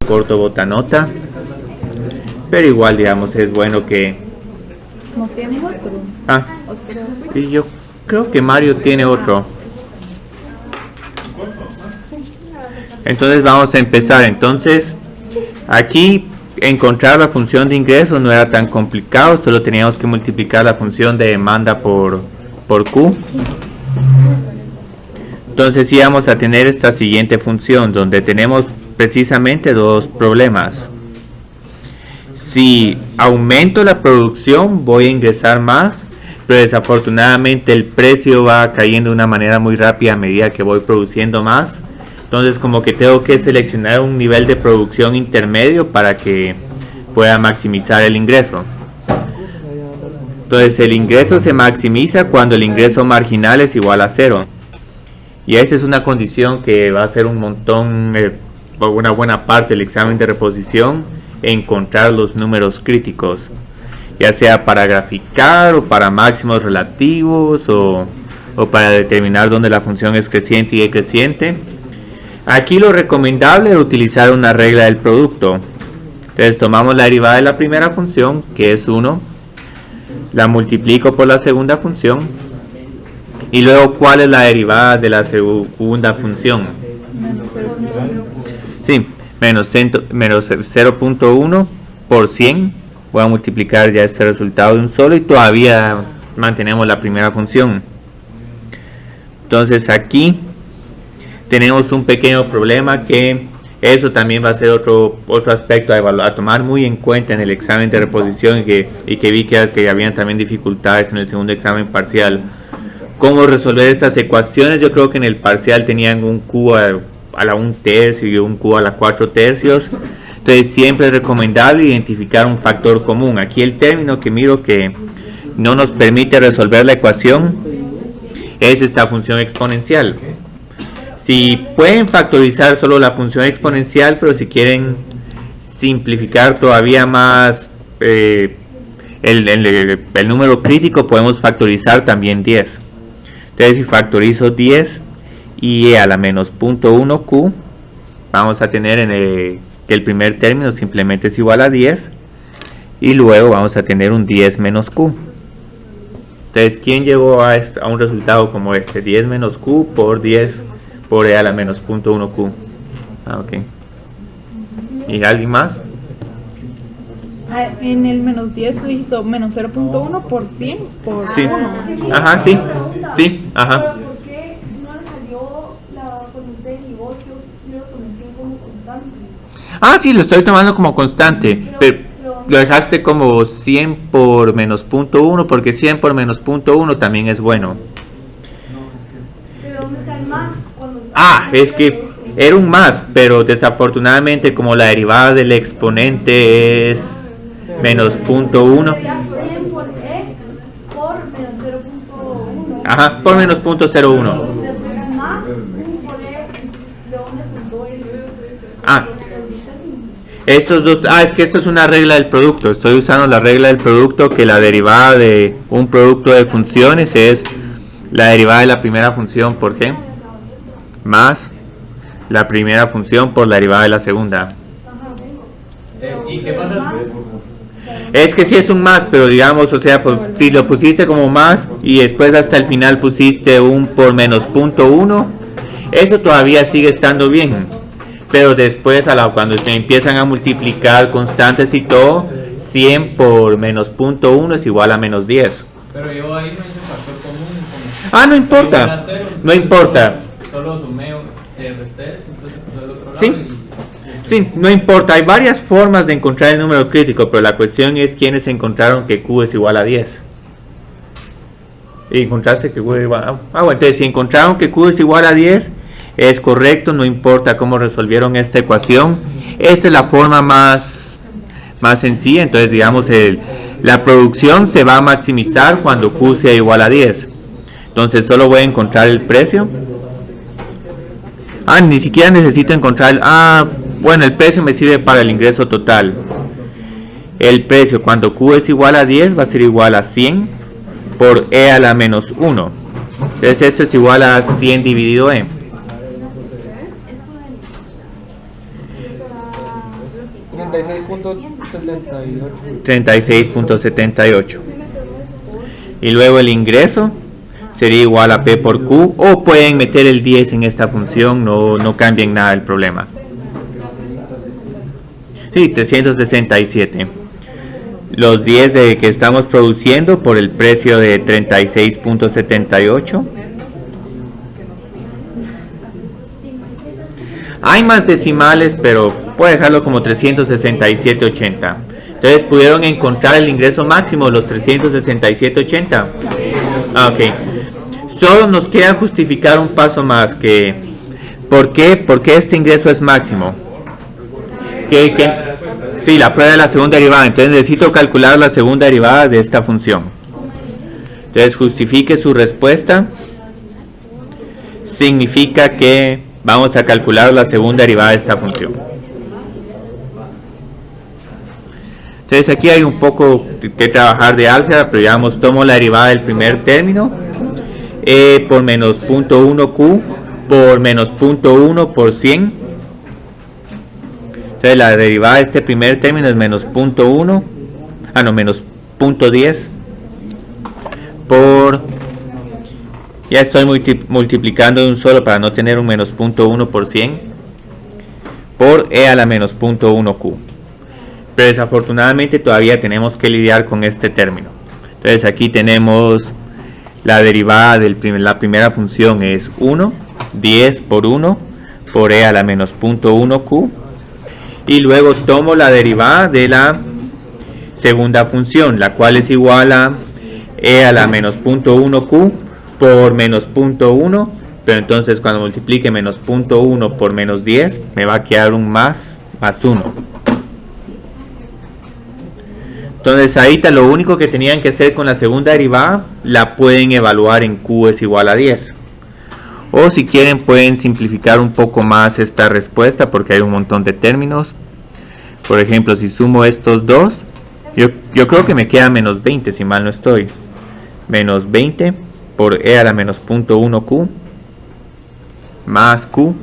corto botanota, pero igual digamos es bueno que... ¿No tiene otro? Y yo creo que Mario tiene otro. Entonces vamos a empezar. Entonces aquí encontrar la función de ingreso no era tan complicado, solo teníamos que multiplicar la función de demanda por Q. Entonces íbamos a tener esta siguiente función donde tenemos precisamente dos problemas. Si aumento la producción voy a ingresar más, pero desafortunadamente el precio va cayendo de una manera muy rápida a medida que voy produciendo más. Entonces como que tengo que seleccionar un nivel de producción intermedio para que pueda maximizar el ingreso. Entonces el ingreso se maximiza cuando el ingreso marginal es igual a 0. Y esa es una condición que va a ser un montón, una buena parte del examen de reposición, encontrar los números críticos. Ya sea para graficar o para máximos relativos o para determinar dónde la función es creciente y decreciente. Aquí lo recomendable es utilizar una regla del producto. Entonces tomamos la derivada de la primera función, que es 1, la multiplico por la segunda función, y luego ¿cuál es la derivada de la segunda función? Sí, menos 0.1 por 100. Voy a multiplicar ya este resultado de un solo y todavía mantenemos la primera función. Entonces aquí tenemos un pequeño problema, que eso también va a ser otro aspecto a tomar muy en cuenta en el examen de reposición, y que vi que habían también dificultades en el segundo examen parcial. ¿Cómo resolver estas ecuaciones? Yo creo que en el parcial tenían un Q a la 1/3 y un Q a la 4/3. Entonces siempre es recomendable identificar un factor común. Aquí el término que miro que no nos permite resolver la ecuación es esta función exponencial. Si pueden factorizar solo la función exponencial, pero si quieren simplificar todavía más el número crítico, podemos factorizar también 10. Entonces si factorizo 10 y a la menos 0.1 Q, vamos a tener que el primer término simplemente es igual a 10, y luego vamos a tener un 10 menos Q. Entonces, ¿quién llegó a un resultado como este? 10 menos Q por 10 por e a la menos 0.1 Q. Ok. ¿Y alguien más? En el menos 10 se hizo menos 0.1 por 100 por Sí. 1. Ajá, sí. Sí, ajá. ¿Por qué no le salió cuando usted derivó? Yo lo tomé como constante. Sí, lo estoy tomando como constante, pero lo dejaste como 100 por menos 0.1, porque 100 por menos 0.1 también es bueno. ¿Pero dónde está el más? Es que era un más, pero desafortunadamente como la derivada del exponente es menos 0.1. Por e por menos 0.1. Ajá, por menos 0.01. Después más por e, ¿de dónde juntó el? Estos dos, es que esto es una regla del producto. Estoy usando la regla del producto, que la derivada de un producto de funciones es la derivada de la primera función por g más la primera función por la derivada de la segunda. ¿Y qué pasa? Es que si es un más, pero digamos, o sea, pues, si lo pusiste como más y después hasta el final pusiste un por menos 0.1, eso todavía sigue estando bien. Pero después, cuando se empiezan a multiplicar constantes y todo, 100 por menos 0.1 es igual a menos 10. Pero yo ahí no hice factor común. No importa. No importa. Solo sumé, resté, entonces pasó al otro lado. Sí. Sí, no importa. Hay varias formas de encontrar el número crítico, pero la cuestión es quiénes encontraron que Q es igual a 10. Y encontraste que Q es igual a... bueno, entonces si encontraron que Q es igual a 10, es correcto, no importa cómo resolvieron esta ecuación. Esta es la forma más sencilla. Entonces digamos, la producción se va a maximizar cuando Q sea igual a 10. Entonces solo voy a encontrar el precio. Ni siquiera necesito encontrar... bueno, el precio me sirve para el ingreso total. El precio cuando Q es igual a 10 va a ser igual a 100 por E a la menos 1. Entonces esto es igual a 100 dividido E. 36.78. Y luego el ingreso sería igual a P por Q, o pueden meter el 10 en esta función, no cambien nada el problema. Sí, 367. Los 10 de que estamos produciendo por el precio de 36.78. Hay más decimales, pero puedo dejarlo como 367.80. Entonces, ¿pudieron encontrar el ingreso máximo, los 367.80? Ok. Solo nos queda justificar un paso más, que ¿por qué este ingreso es máximo? Sí, la prueba de la segunda derivada. Entonces necesito calcular la segunda derivada de esta función. Entonces justifique su respuesta. Significa que vamos a calcular la segunda derivada de esta función. Entonces aquí hay un poco que trabajar de álgebra, pero digamos, tomo la derivada del primer término, e por menos 0.1q por menos 0.1 por 100. Entonces la derivada de este primer término es menos 0.1, menos 0.10 por, ya estoy multiplicando de un solo para no tener un menos 0.1 por 100, por e a la menos 0.1q. Pero desafortunadamente todavía tenemos que lidiar con este término. Entonces aquí tenemos la derivada de la primera función es 1, 10 por 1 por e a la menos 0.1q. Y luego tomo la derivada de la segunda función, la cual es igual a e a la menos 0.1q por menos 0.1, pero entonces cuando multiplique menos 0.1 por menos 10 me va a quedar un más 1. Entonces ahí lo único que tenían que hacer con la segunda derivada, la pueden evaluar en q es igual a 10. O si quieren pueden simplificar un poco más esta respuesta porque hay un montón de términos. Por ejemplo, si sumo estos dos, yo creo que me queda menos 20 si mal no estoy. Menos 20 por e a la menos 0.1q más q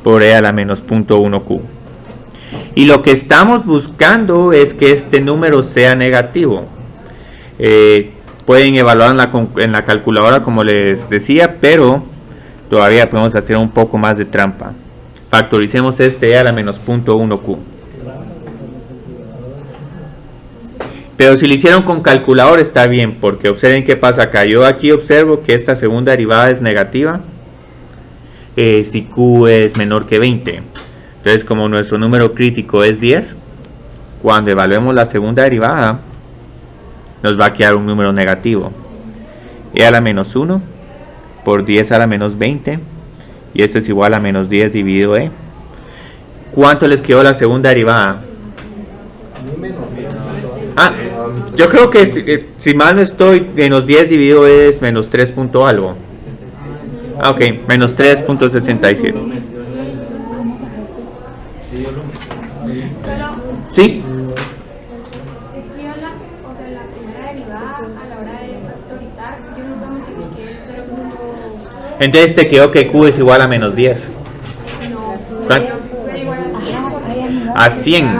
por e a la menos 0.1q. Y lo que estamos buscando es que este número sea negativo. Pueden evaluar en la calculadora como les decía, pero todavía podemos hacer un poco más de trampa. Factoricemos este e a la menos 0.1q. Pero si lo hicieron con calculador está bien, porque observen qué pasa acá. Yo aquí observo que esta segunda derivada es negativa si q es menor que 20. Entonces, como nuestro número crítico es 10, cuando evaluemos la segunda derivada nos va a quedar un número negativo. E a la menos 1 por 10 a la menos 20, y esto es igual a menos 10 dividido e. ¿Cuánto les quedó la segunda derivada? Yo creo que si mal no estoy, menos 10 dividido e es menos 3 punto algo. Ok, menos 3.67. ¿Sí? Entonces te quedó que q es igual a menos 10. A 100.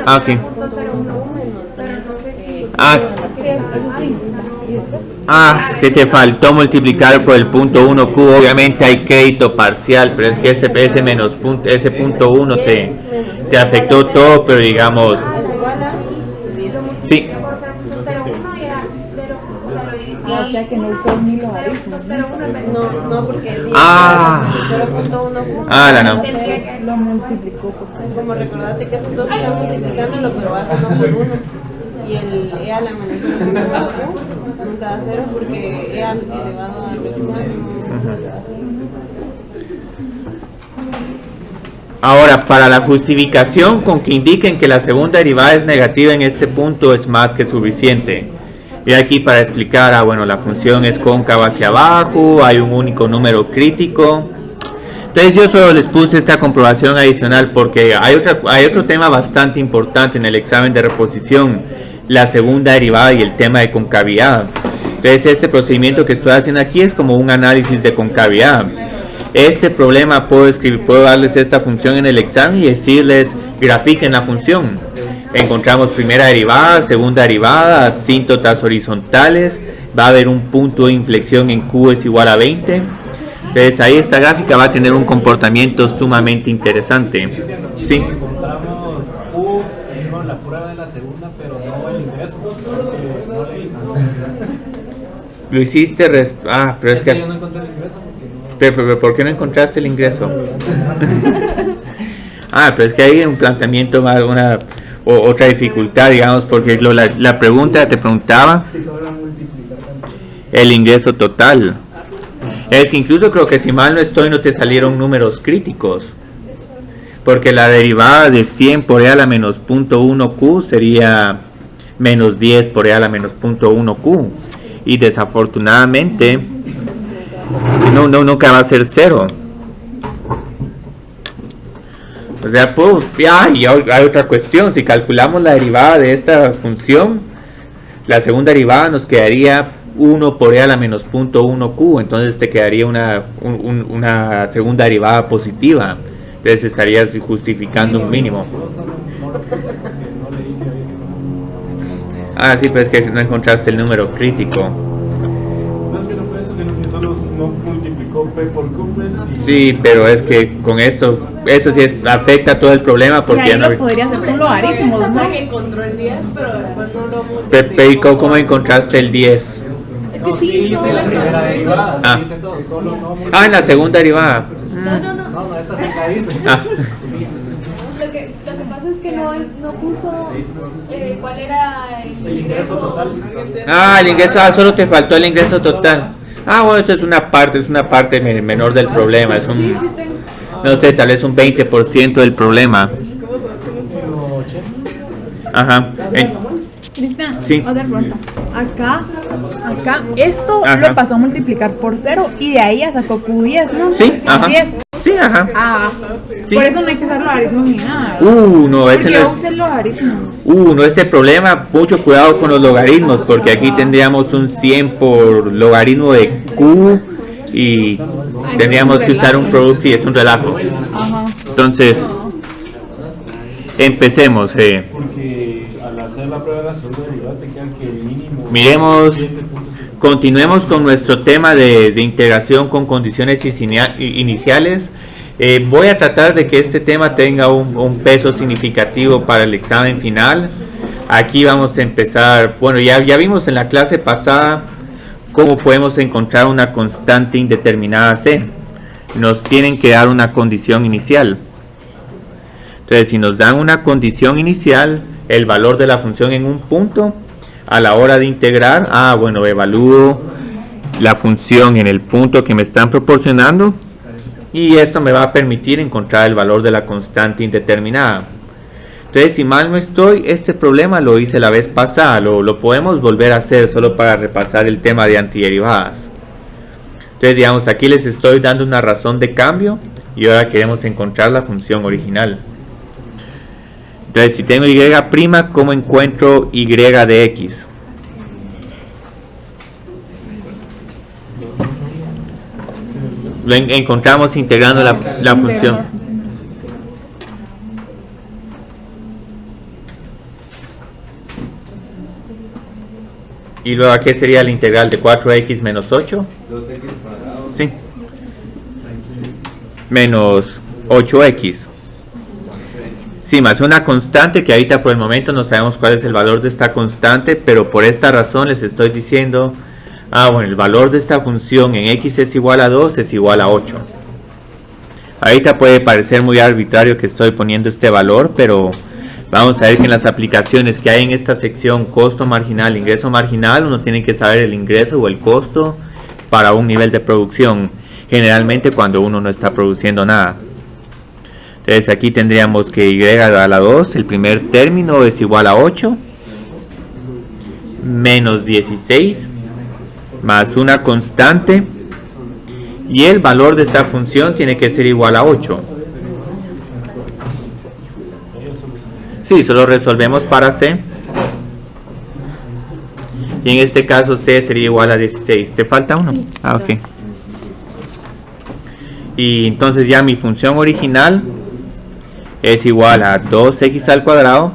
Ok. Es que te faltó multiplicar por el punto 1 q. Obviamente hay crédito parcial, pero es que ese menos punto, ese punto 1 te afectó todo, pero digamos, sí. O sea que no usó ni logaritmos. No, porque lo multiplicó por como recordate que esos dos están multiplicándolo, pero va a ser 1 por 1. Y el e a la menos 1 nunca da 0 porque e elevado al máximo. Ahora, para la justificación con que indiquen que la segunda derivada es negativa en este punto es más que suficiente. Y aquí para explicar, bueno, la función es cóncava hacia abajo, hay un único número crítico. Entonces yo solo les puse esta comprobación adicional porque hay otro tema bastante importante en el examen de reposición, la segunda derivada y el tema de concavidad. Entonces este procedimiento que estoy haciendo aquí es como un análisis de concavidad. Este problema puedo darles esta función en el examen y decirles grafiquen la función. Encontramos primera derivada, segunda derivada, asíntotas horizontales, va a haber un punto de inflexión en Q es igual a 20. Entonces ahí esta gráfica va a tener un comportamiento sumamente interesante. Sí. Encontramos Q, hicimos la prueba de la segunda, pero no el ingreso. No leímos. Lo hiciste, pero es que... Yo no encontré el ingreso pero ¿por qué no encontraste el ingreso? Pero es que hay un planteamiento más, otra dificultad, digamos, porque la pregunta te preguntaba el ingreso total. Es que incluso creo que si mal no estoy no te salieron números críticos, porque la derivada de 100 por e a la menos 0.1q sería menos 10 por e a la menos 0.1q, y desafortunadamente nunca va a ser 0. O sea, y hay otra cuestión. Si calculamos la derivada de esta función, la segunda derivada nos quedaría 1 por e a la menos 0.1q, entonces te quedaría una segunda derivada positiva. Entonces estarías justificando un mínimo. Sí, pero es que no encontraste el número crítico. No es que no fue eso, sino que solo no multiplicó P por Q, pues. Sí, pero es que con eso sí afecta todo el problema, porque y ahí ya no... lo podría hacer con logaritmos, ¿no? Que encontró el 10, pero después no lo multiplicó. Pero ¿cómo encontraste el 10? Es que sí, hice la primera derivada, Ah. sí hice todo, solo no multiplicó. En la segunda derivada. No, esa sí la hice. Lo que pasa es que no puso cuál era el ingreso total. El ingreso, solo te faltó el ingreso total. Bueno, eso es una parte menor del problema, es un, no sé, tal vez un 20% del problema. Cristian, Sí. otra pregunta. Acá, esto Ajá. lo pasó a multiplicar por 0 y de ahí ya sacó Q10, ¿no? Sí, ajá. 10. Sí, ajá. Sí. Por eso no hay que usar logaritmos ni nada. No, ese Porque yo no, usé logaritmos. no, este problema, mucho cuidado con los logaritmos, porque aquí tendríamos un 100 por logaritmo de Q y tendríamos que usar un producto, sí, es un relajo. Ajá. Entonces, empecemos. Porque al hacer la prueba de la segunda derivada te quedan que mínimo. Miremos, continuemos con nuestro tema de integración con condiciones iniciales. Voy a tratar de que este tema tenga un peso significativo para el examen final. Aquí vamos a empezar, bueno, ya vimos en la clase pasada cómo podemos encontrar una constante indeterminada C. Nos tienen que dar una condición inicial. Entonces, si nos dan una condición inicial, el valor de la función en un punto, a la hora de integrar, evalúo la función en el punto que me están proporcionando y esto me va a permitir encontrar el valor de la constante indeterminada. Entonces, si mal no estoy, este problema lo hice la vez pasada, lo podemos volver a hacer solo para repasar el tema de antiderivadas. Entonces, digamos, aquí les estoy dando una razón de cambio y ahora queremos encontrar la función original. Entonces, si tengo y', ¿cómo encuentro y de x? Lo encontramos integrando la función. Y luego, ¿qué sería la integral de 4x menos 8? 2x cuadrado. Sí. Menos 8x. Sí, más una constante que ahorita por el momento no sabemos cuál es el valor de esta constante, pero por esta razón les estoy diciendo, el valor de esta función en x es igual a 2 es igual a 8. Ahorita puede parecer muy arbitrario que estoy poniendo este valor, pero vamos a ver que en las aplicaciones que hay en esta sección costo marginal, ingreso marginal, uno tiene que saber el ingreso o el costo para un nivel de producción, generalmente cuando uno no está produciendo nada. Entonces aquí tendríamos que y a la 2, el primer término es igual a 8, menos 16, más una constante, y el valor de esta función tiene que ser igual a 8. Sí, solo resolvemos para C. Y en este caso C sería igual a 16. ¿Te falta uno? Ok. Y entonces ya mi función original es igual a 2x al cuadrado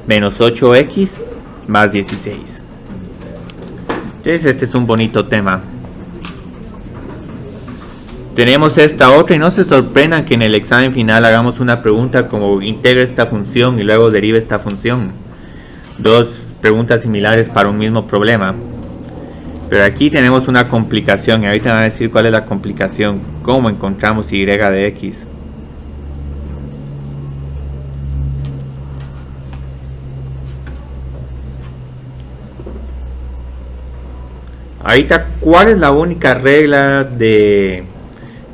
menos 8x más 16. Entonces este es un bonito tema. Tenemos esta otra, y no se sorprendan que en el examen final hagamos una pregunta como integra esta función y luego deriva esta función. Dos preguntas similares para un mismo problema. Pero aquí tenemos una complicación y ahorita van a decir cuál es la complicación. ¿Cómo encontramos y de x? Ahorita, ¿cuál es la única regla de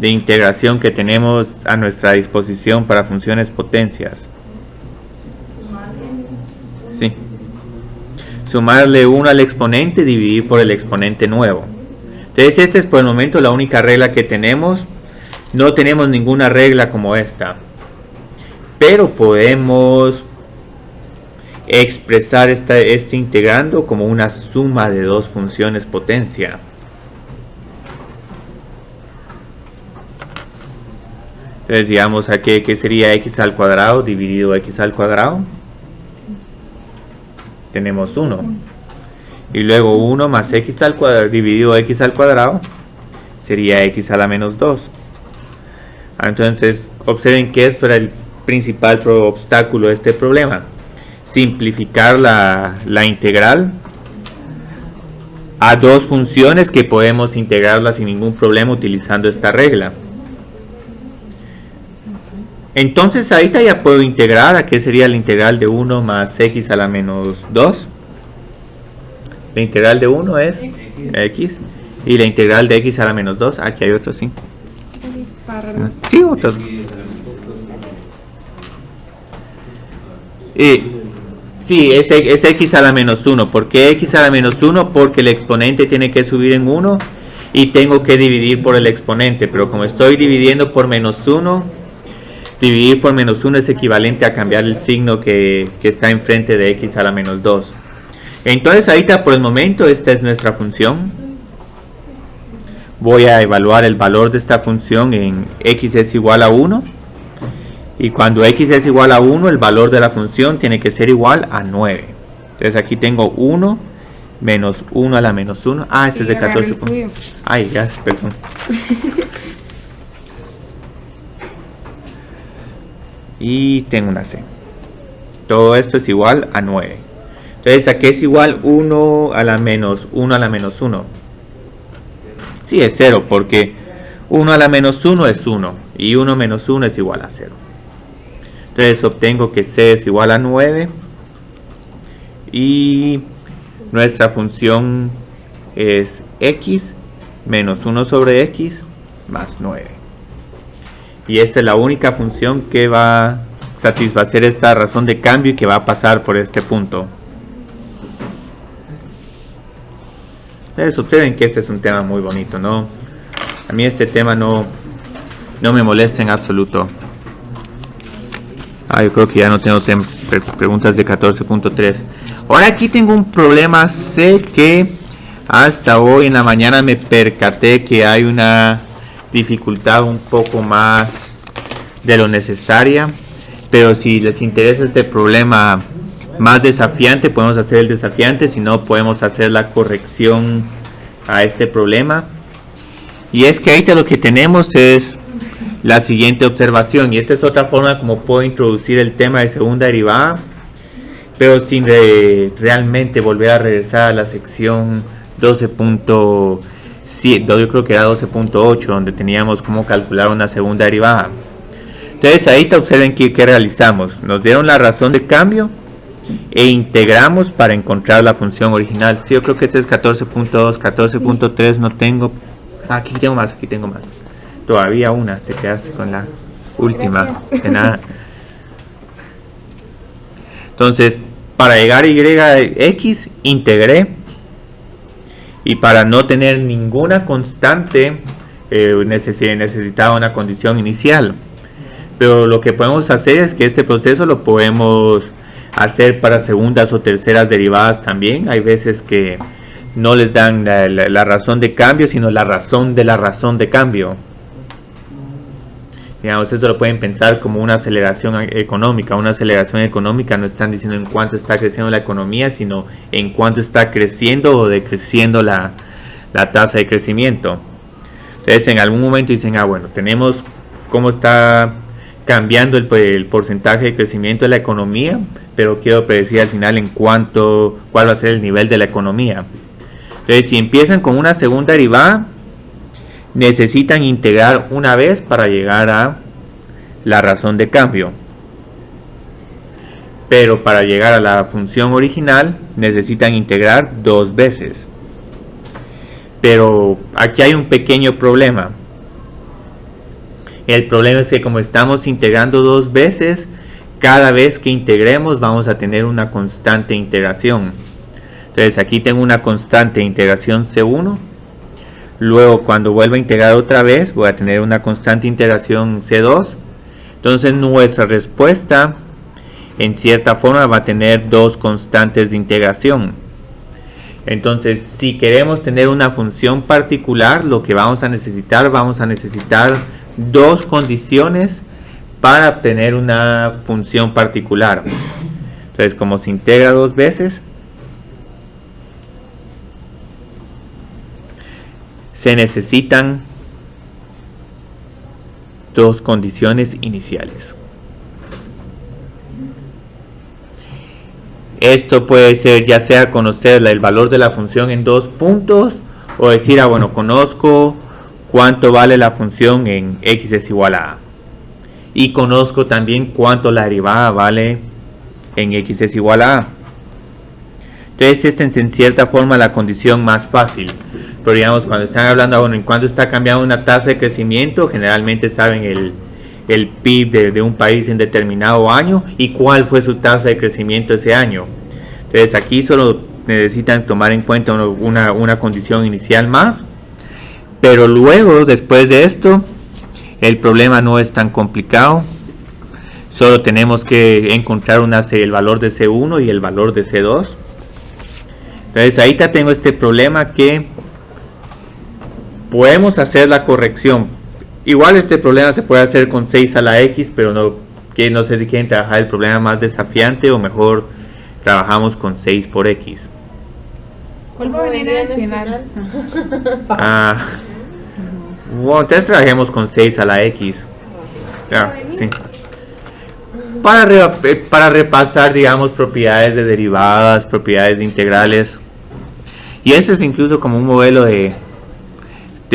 integración que tenemos a nuestra disposición para funciones potencias? Sí. Sumarle 1 al exponente, dividir por el exponente nuevo. Entonces esta es por el momento la única regla que tenemos. No tenemos ninguna regla como esta. Pero podemos expresar este integrando como una suma de dos funciones potencia. Entonces digamos aquí que sería x al cuadrado dividido x al cuadrado. Tenemos 1. Y luego 1 más x al cuadrado dividido x al cuadrado sería x a la menos 2. Entonces observen que esto era el principal obstáculo de este problema. Simplificar la integral a dos funciones que podemos integrarlas sin ningún problema utilizando esta regla. Entonces ahorita ya puedo integrar a qué sería la integral de 1 más x a la menos 2. La integral de 1 es x y la integral de x a la menos 2, aquí hay otro, sí. Sí, otro. Sí, es x a la menos 1. ¿Por qué x a la menos 1? Porque el exponente tiene que subir en 1 y tengo que dividir por el exponente. Pero como estoy dividiendo por menos 1, dividir por menos 1 es equivalente a cambiar el signo que está enfrente de x a la menos 2. Entonces ahorita por el momento esta es nuestra función. Voy a evaluar el valor de esta función en x es igual a 1. Y cuando x es igual a 1, el valor de la función tiene que ser igual a 9. Entonces aquí tengo 1 menos 1 a la menos 1. Ah, este es de 14. Ay, gracias, perdón. Y tengo una c. Todo esto es igual a 9. Entonces aquí es igual 1 a la menos 1 a la menos 1. Sí, es 0 porque 1 a la menos 1 es 1 y 1 menos 1 es igual a 0. Entonces obtengo que c es igual a 9 y nuestra función es x menos 1 sobre x más 9. Y esta es la única función que va a satisfacer esta razón de cambio y que va a pasar por este punto. Entonces observen que este es un tema muy bonito, ¿no? A mí este tema no me molesta en absoluto. Yo creo que ya no tengo preguntas de 14.3. Ahora aquí tengo un problema. Sé que hasta hoy en la mañana me percaté que hay una dificultad un poco más de lo necesaria. Pero si les interesa este problema más desafiante, podemos hacer el desafiante. Si no, podemos hacer la corrección a este problema. Y es que ahorita lo que tenemos es la siguiente observación, y esta es otra forma como puedo introducir el tema de segunda derivada, pero sin realmente volver a regresar a la sección 12.7, yo creo que era 12.8, donde teníamos cómo calcular una segunda derivada. Entonces ahorita observen que realizamos, nos dieron la razón de cambio e integramos para encontrar la función original. Sí, yo creo que este es 14.2, 14.3 no tengo, aquí tengo más. Todavía una, te quedas con la última. De nada. Entonces, para llegar a y de x, integré. Y para no tener ninguna constante, necesitaba una condición inicial. Pero lo que podemos hacer es que este proceso lo podemos hacer para segundas o terceras derivadas también. Hay veces que no les dan la razón de cambio, sino la razón de cambio. Digamos, esto lo pueden pensar como una aceleración económica. Una aceleración económica no están diciendo en cuánto está creciendo la economía, sino en cuánto está creciendo o decreciendo la tasa de crecimiento. Entonces, en algún momento dicen, bueno, tenemos cómo está cambiando el porcentaje de crecimiento de la economía, pero quiero predecir al final en cuál va a ser el nivel de la economía. Entonces, si empiezan con una segunda derivada, necesitan integrar una vez para llegar a la razón de cambio, pero para llegar a la función original necesitan integrar 2 veces. Pero aquí hay un pequeño problema. El problema es que como estamos integrando 2 veces, cada vez que integremos vamos a tener una constante integración. Entonces aquí tengo una constante de integración C1. Luego cuando vuelva a integrar otra vez voy a tener una constante integración C2. Entonces nuestra respuesta en cierta forma va a tener 2 constantes de integración. Entonces si queremos tener una función particular, lo que vamos a necesitar 2 condiciones para obtener una función particular. Entonces como se integra 2 veces, se necesitan 2 condiciones iniciales. Esto puede ser ya sea conocer el valor de la función en 2 puntos, o decir, bueno, conozco cuánto vale la función en x es igual a a, y conozco también cuánto la derivada vale en x es igual a a. Entonces esta es en cierta forma la condición más fácil. Pero digamos, cuando están hablando, en cuánto está cambiando una tasa de crecimiento, generalmente saben el PIB de un país en determinado año y cuál fue su tasa de crecimiento ese año. Entonces aquí solo necesitan tomar en cuenta una condición inicial más. Pero luego, después de esto, el problema no es tan complicado. Solo tenemos que encontrar el valor de C1 y el valor de C2. Entonces ahorita tengo este problema que podemos hacer la corrección. Igual este problema se puede hacer con 6 a la x, pero no sé si quieren trabajar el problema más desafiante o mejor trabajamos con 6 por x. ¿Cuál va a venir al final? Bueno, entonces trabajemos con 6 a la x. Sí. Para repasar, digamos, propiedades de derivadas, propiedades de integrales. Y eso es incluso como un modelo de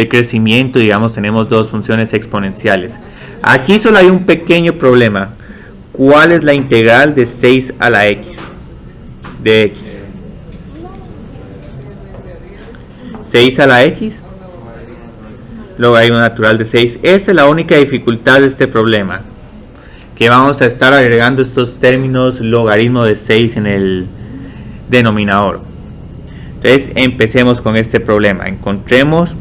crecimiento. Digamos, tenemos 2 funciones exponenciales. Aquí solo hay un pequeño problema. ¿Cuál es la integral de 6 a la x? De x. 6 a la x. Luego hay un natural de 6. Esa es la única dificultad de este problema. Que vamos a estar agregando estos términos logaritmo de 6 en el denominador. Entonces empecemos con este problema. Encontremos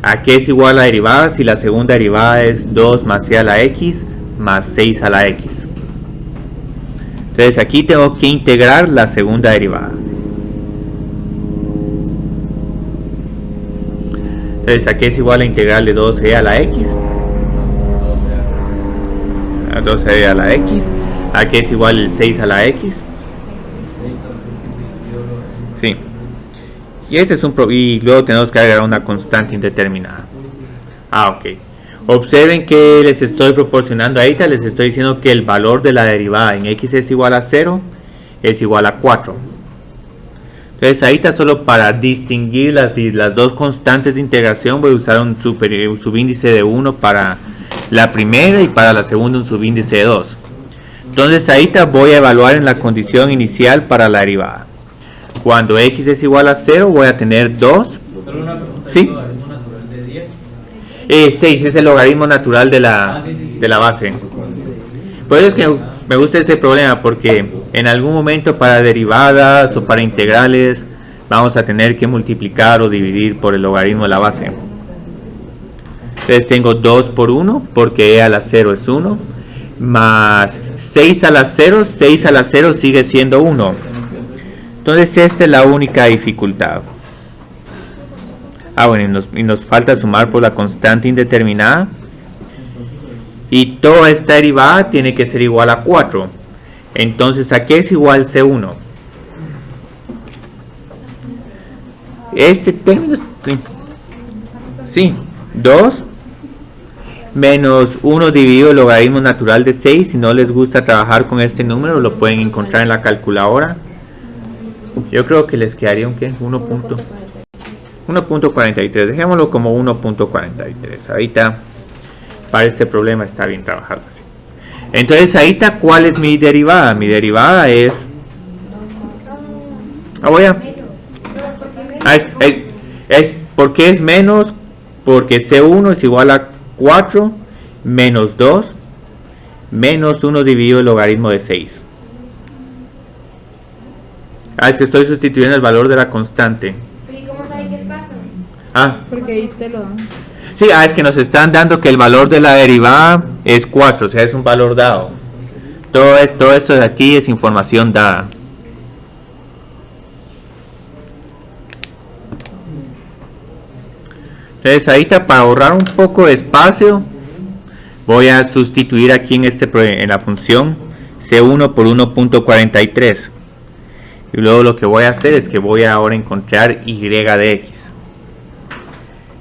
a qué es igual la derivada si la segunda derivada es 2 más c a la x más 6 a la x. Entonces aquí tengo que integrar la segunda derivada. Entonces aquí es igual a la integral de 2c a la x. A 2c a la x. Aquí es igual el 6 a la x. Sí. Y este es y luego tenemos que agregar una constante indeterminada. Ok. Observen que les estoy proporcionando ahorita, les estoy diciendo que el valor de la derivada en x es igual a 0 es igual a 4. Entonces ahorita solo para distinguir las 2 constantes de integración voy a usar un subíndice de 1 para la primera y para la segunda un subíndice de 2. Entonces ahorita voy a evaluar en la condición inicial para la derivada. Cuando x es igual a 0 voy a tener 2. Solo una pregunta, ¿sí? ¿El logaritmo natural de 10? 6 es el logaritmo natural de la base. Por eso es que me gusta este problema, porque en algún momento para derivadas o para integrales vamos a tener que multiplicar o dividir por el logaritmo de la base. Entonces tengo 2 por 1 porque e a la 0 es 1 más 6 a la 0, 6 a la 0 sigue siendo 1. Entonces esta es la única dificultad. Bueno, y nos falta sumar por la constante indeterminada. y toda esta derivada tiene que ser igual a 4. Entonces, ¿a qué es igual C1? Este término, sí, 2 menos 1 dividido el logaritmo natural de 6. Si no les gusta trabajar con este número, lo pueden encontrar en la calculadora. Yo creo que les quedaría un ¿qué? 1.43. Dejémoslo como 1.43. Ahorita, para este problema está bien trabajarlo así. Entonces, ahorita, ¿cuál es mi derivada? Mi derivada es... ¿por qué es menos? Porque C1 es igual a 4 menos 2 menos 1 dividido el logaritmo de 6. Es que estoy sustituyendo el valor de la constante. ¿Pero y cómo sabe que es 4? Porque ahí te lo dan. Sí, es que nos están dando que el valor de la derivada es 4, o sea, es un valor dado. Todo esto de aquí es información dada. Entonces, ahorita para ahorrar un poco de espacio, voy a sustituir aquí en la función C1 por 1.43. Y luego lo que voy a hacer es que voy a ahora encontrar y de x.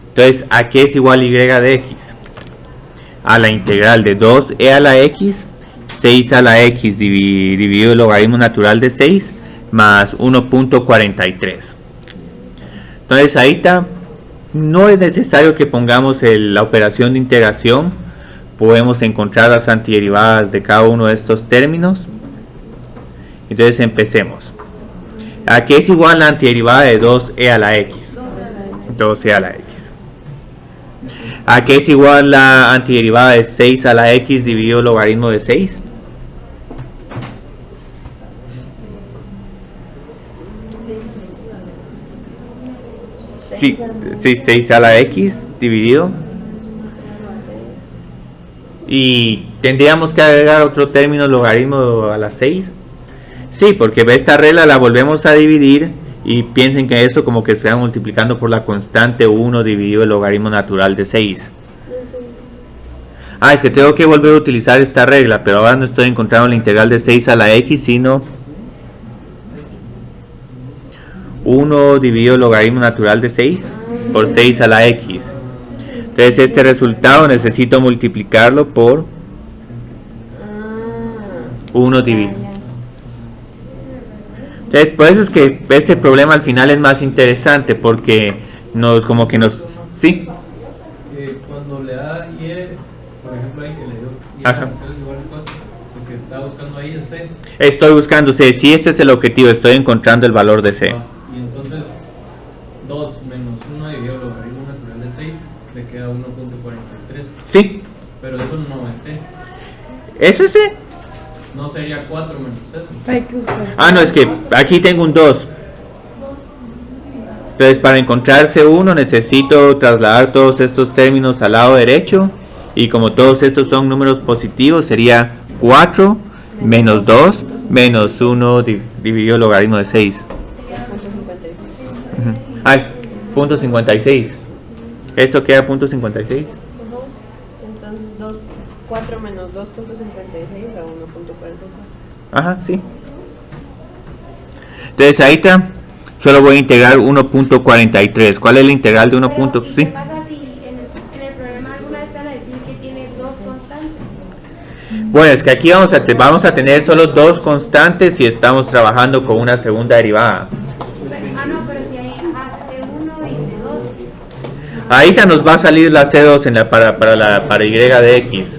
Entonces, ¿a qué es igual y de x? A la integral de 2e a la x, 6 a la x dividido el logaritmo natural de 6, más 1.43. Entonces, ahorita no es necesario que pongamos la operación de integración. Podemos encontrar las antiderivadas de cada uno de estos términos. Entonces, empecemos. ¿A qué es igual la antiderivada de 2e a la x? 2e a la x. ¿A qué es igual la antiderivada de 6 a la x dividido el logaritmo de 6? Sí, 6 a la x dividido. Y tendríamos que agregar otro término, logaritmo a la 6. Sí, porque esta regla la volvemos a dividir y piensen que eso como que se va multiplicando por la constante 1 dividido el logaritmo natural de 6. Es que tengo que volver a utilizar esta regla, pero ahora no estoy encontrando la integral de 6 a la x, sino 1 dividido el logaritmo natural de 6 por 6 a la x. Entonces este resultado necesito multiplicarlo por 1 dividido. Entonces, por eso es que este problema al final es más interesante, porque sí. Cuando le da y, por ejemplo, ahí que le dio y Ajá. es igual a 4, lo que está buscando ahí es C. Estoy buscando C, si este es el objetivo, estoy encontrando el valor de C. Y entonces 2 menos 1 dividido el logaritmo natural de 6 le queda 1.43. Sí, Pero eso no es C. ¿eso es C? No sería 4 menos eso. Hay que usar. No, es que aquí tengo un 2. Entonces, para encontrar C1 necesito trasladar todos estos términos al lado derecho. Y como todos estos son números positivos, sería 4 menos 2 menos 1 dividido el logaritmo de 6. Es punto 56. ¿Esto queda punto 56? Entonces 4 menos 2.56 a 1.44. Ajá, sí. Entonces ahorita solo voy a integrar 1.43. ¿Cuál es la integral de 1. ¿Y Sí? qué pasa si en el problema alguna vez te van a decir que tienes dos constantes? Bueno, es que aquí vamos a tener solo dos constantes y estamos trabajando con una segunda derivada. No, pero si hay C1 y C2. Ahorita nos va a salir la C2 para y de x.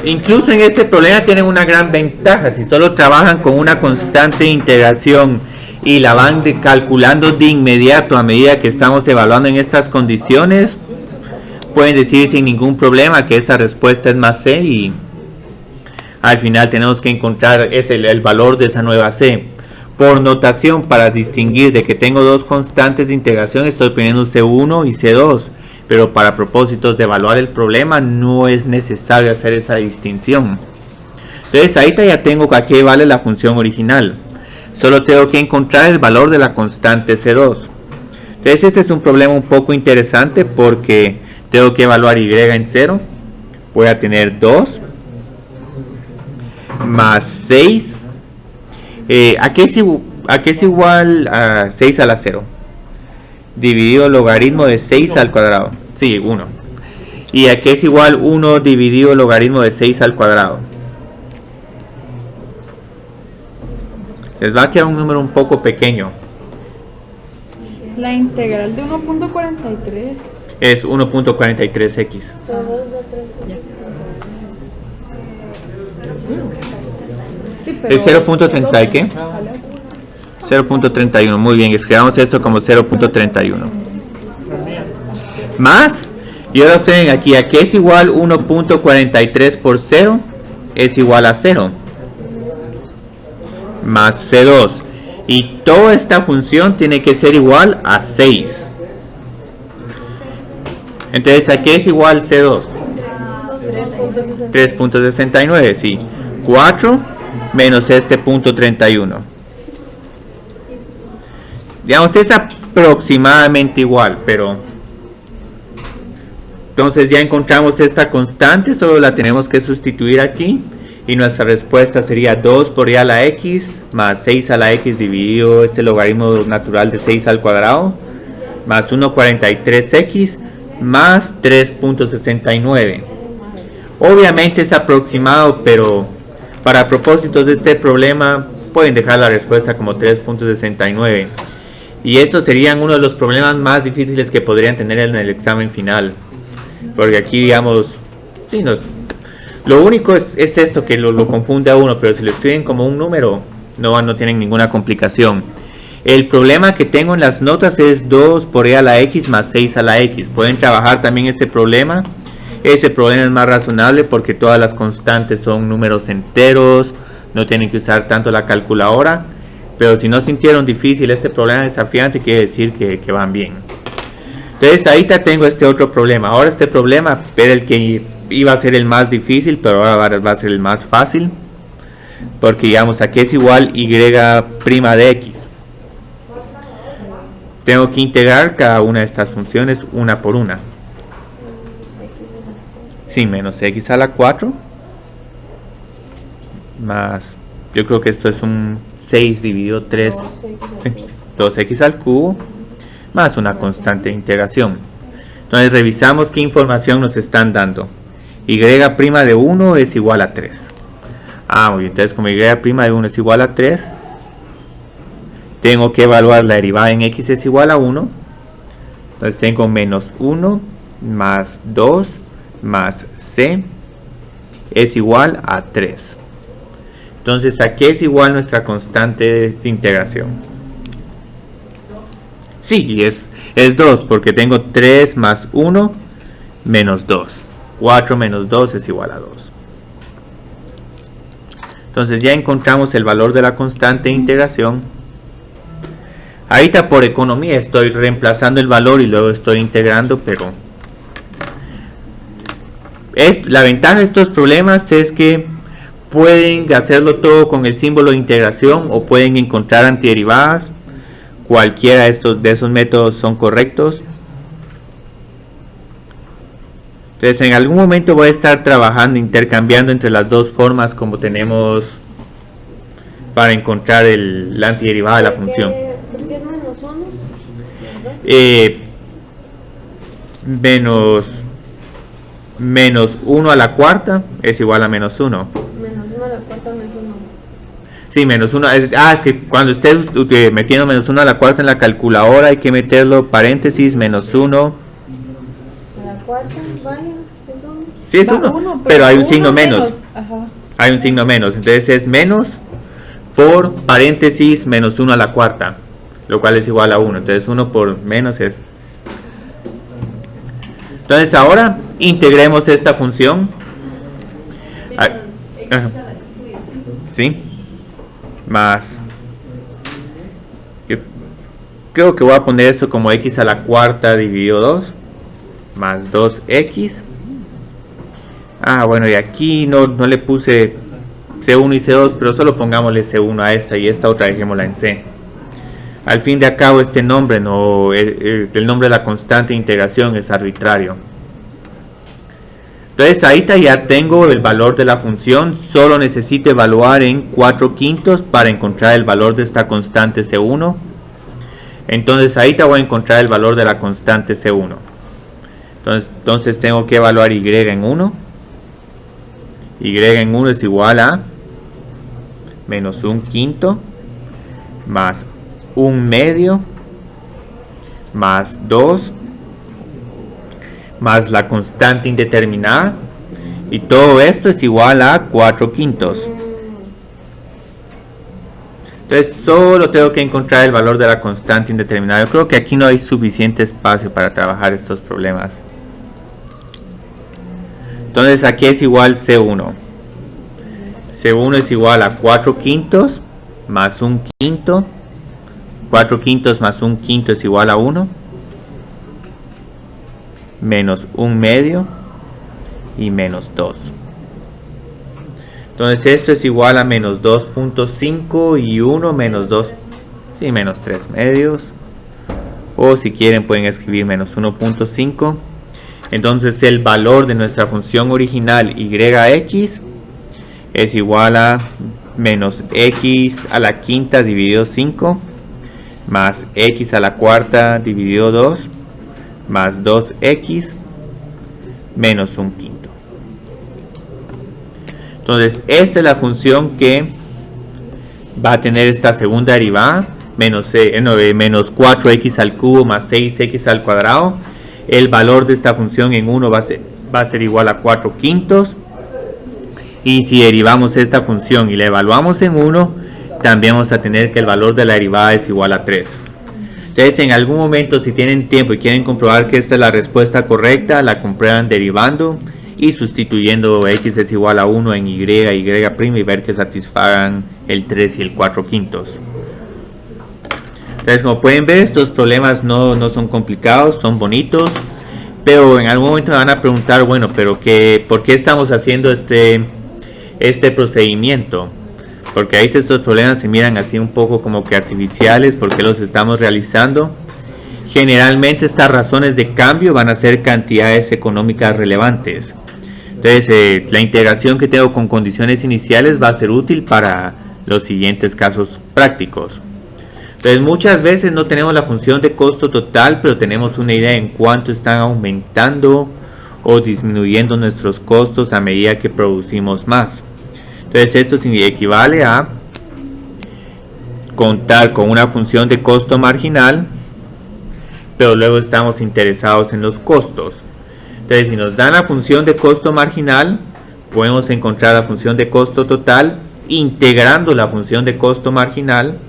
Incluso en este problema tienen una gran ventaja. Si solo trabajan con una constante de integración y la van calculando de inmediato a medida que estamos evaluando en estas condiciones, pueden decir sin ningún problema que esa respuesta es más C, y al final tenemos que encontrar el valor de esa nueva C. Por notación, para distinguir de que tengo dos constantes de integración, estoy poniendo C1 y C2, pero para propósitos de evaluar el problema no es necesario hacer esa distinción. Entonces ahorita ya tengo a qué vale la función original, solo tengo que encontrar el valor de la constante C2. Entonces este es un problema un poco interesante porque tengo que evaluar y en 0. Voy a tener 2 más 6. ¿A qué es igual a 6 a la 0? Dividido el logaritmo de 6 al cuadrado. Sí, 1. ¿Y a qué es igual 1 dividido el logaritmo de 6 al cuadrado? Les va a quedar un número un poco pequeño. La integral de 1.43. Es 1.43x. Sí, ¿Es 0.30 y qué? 0.31. Muy bien, escribamos esto como 0.31. Más, y ahora obtienen aquí, ¿a qué es igual 1.43 por 0? Es igual a 0. Más C2. Y toda esta función tiene que ser igual a 6. Entonces, ¿a qué es igual C2? 3.69, sí. 4 menos este punto 31. Digamos, es aproximadamente igual, pero... Entonces ya encontramos esta constante, solo la tenemos que sustituir aquí. Y nuestra respuesta sería 2 por a la x más 6 a la x dividido este logaritmo natural de 6 al cuadrado más 1.43x más 3.69. Obviamente es aproximado, pero para propósitos de este problema pueden dejar la respuesta como 3.69. Y estos serían uno de los problemas más difíciles que podrían tener en el examen final. Porque aquí, digamos, sí, lo único es esto que lo confunde a uno, pero si lo escriben como un número, no tienen ninguna complicación. El problema que tengo en las notas es 2 por a la x más 6 a la x. Pueden trabajar también este problema. Ese problema es más razonable porque todas las constantes son números enteros, no tienen que usar tanto la calculadora. Pero si no sintieron difícil este problema desafiante, quiere decir que van bien. Entonces ahorita tengo este otro problema. Ahora este problema era el que iba a ser el más difícil, pero ahora va a ser el más fácil. Porque digamos, aquí es igual y' de x. Tengo que integrar cada una de estas funciones una por una. Sí, menos x a la 4. Más, yo creo que esto es un 6 dividido 3. Sí, 2x al cubo. Más una constante de integración. Entonces revisamos qué información nos están dando. Y' de 1 es igual a 3. Muy bien, entonces como y' de 1 es igual a 3, tengo que evaluar la derivada en x es igual a 1. Entonces tengo menos 1 más 2 más c es igual a 3. Entonces, ¿a qué es igual nuestra constante de integración? Sí, es 2, porque tengo 3 más 1 menos 2. 4 menos 2 es igual a 2. Entonces ya encontramos el valor de la constante de integración. Ahorita por economía estoy reemplazando el valor y luego estoy integrando, pero la ventaja de estos problemas es que pueden hacerlo todo con el símbolo de integración o pueden encontrar antiderivadas. Cualquiera de esos métodos son correctos. Entonces en algún momento voy a estar trabajando, intercambiando entre las dos formas como tenemos para encontrar la antiderivada de la función. ¿Por qué es menos 1? Menos 1 a la cuarta es igual a menos 1. Menos 1 a la cuarta no es 1. Sí, menos 1. Es que cuando estés metiendo menos 1 a la cuarta en la calculadora hay que meterlo paréntesis menos 1. A la cuarta, vale, es 1. Sí, es 1, pero hay un signo menos. Ajá. Hay un signo menos, entonces es menos por paréntesis menos 1 a la cuarta, lo cual es igual a 1. Entonces 1 por menos es... Entonces ahora integremos esta función. ¿Sí? Más... Yo creo que voy a poner esto como x a la cuarta dividido 2. Más 2x. Bueno, y aquí no le puse C1 y C2, pero solo pongámosle C1 a esta y esta otra dejémosla en C. Al fin de cabo este nombre, el nombre de la constante de integración es arbitrario. Entonces ahorita ya tengo el valor de la función, solo necesito evaluar en 4/5 para encontrar el valor de esta constante C1. Entonces ahorita voy a encontrar el valor de la constante C1. Entonces tengo que evaluar y en 1. Y en 1 es igual a menos 1/5 más 1/2 más 2 más la constante indeterminada, y todo esto es igual a 4/5. Entonces solo tengo que encontrar el valor de la constante indeterminada. Yo creo que aquí no hay suficiente espacio para trabajar estos problemas. Entonces aquí es igual C1. C1 es igual a 4/5 más 1/5. 4/5 más 1/5 es igual a 1. Menos 1/2 y menos 2. Entonces esto es igual a menos 2.5 y 1 menos 2. Sí, menos 3/2. O si quieren pueden escribir menos 1.5. Entonces el valor de nuestra función original yx es igual a menos x a la quinta dividido 5 más x a la cuarta dividido 2 más 2x menos 1/5. Entonces esta es la función que va a tener esta segunda derivada, menos 4x al cubo más 6x al cuadrado. El valor de esta función en 1 va a ser igual a 4/5. Y si derivamos esta función y la evaluamos en 1, también vamos a tener que el valor de la derivada es igual a 3. Entonces en algún momento, si tienen tiempo y quieren comprobar que esta es la respuesta correcta, la comprueban derivando y sustituyendo x es igual a 1 en y y ver que satisfagan el 3 y el 4/5. Entonces, como pueden ver, estos problemas no son complicados, son bonitos, pero en algún momento me van a preguntar, bueno, pero ¿por qué estamos haciendo este procedimiento? Porque ahí estos problemas se miran así un poco como que artificiales, porque los estamos realizando. Generalmente estas razones de cambio van a ser cantidades económicas relevantes. Entonces la integración que tengo con condiciones iniciales va a ser útil para los siguientes casos prácticos. Entonces muchas veces no tenemos la función de costo total, pero tenemos una idea en cuánto están aumentando o disminuyendo nuestros costos a medida que producimos más. Entonces esto equivale a contar con una función de costo marginal, pero luego estamos interesados en los costos. Entonces si nos dan la función de costo marginal, podemos encontrar la función de costo total integrando la función de costo marginal.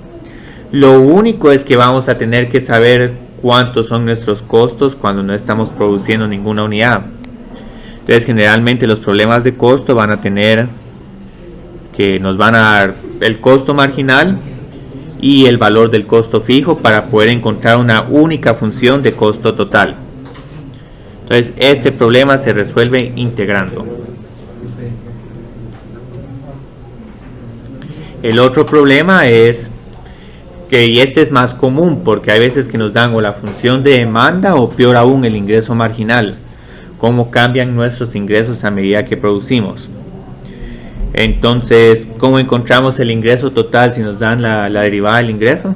Lo único es que vamos a tener que saber cuántos son nuestros costos cuando no estamos produciendo ninguna unidad. Entonces generalmente los problemas de costo van a tener que nos van a dar el costo marginal y el valor del costo fijo para poder encontrar una única función de costo total. Entonces este problema se resuelve integrando. El otro problema es y este es más común porque hay veces que nos dan o la función de demanda o peor aún el ingreso marginal. Cómo cambian nuestros ingresos a medida que producimos. Entonces, ¿cómo encontramos el ingreso total si nos dan la derivada del ingreso?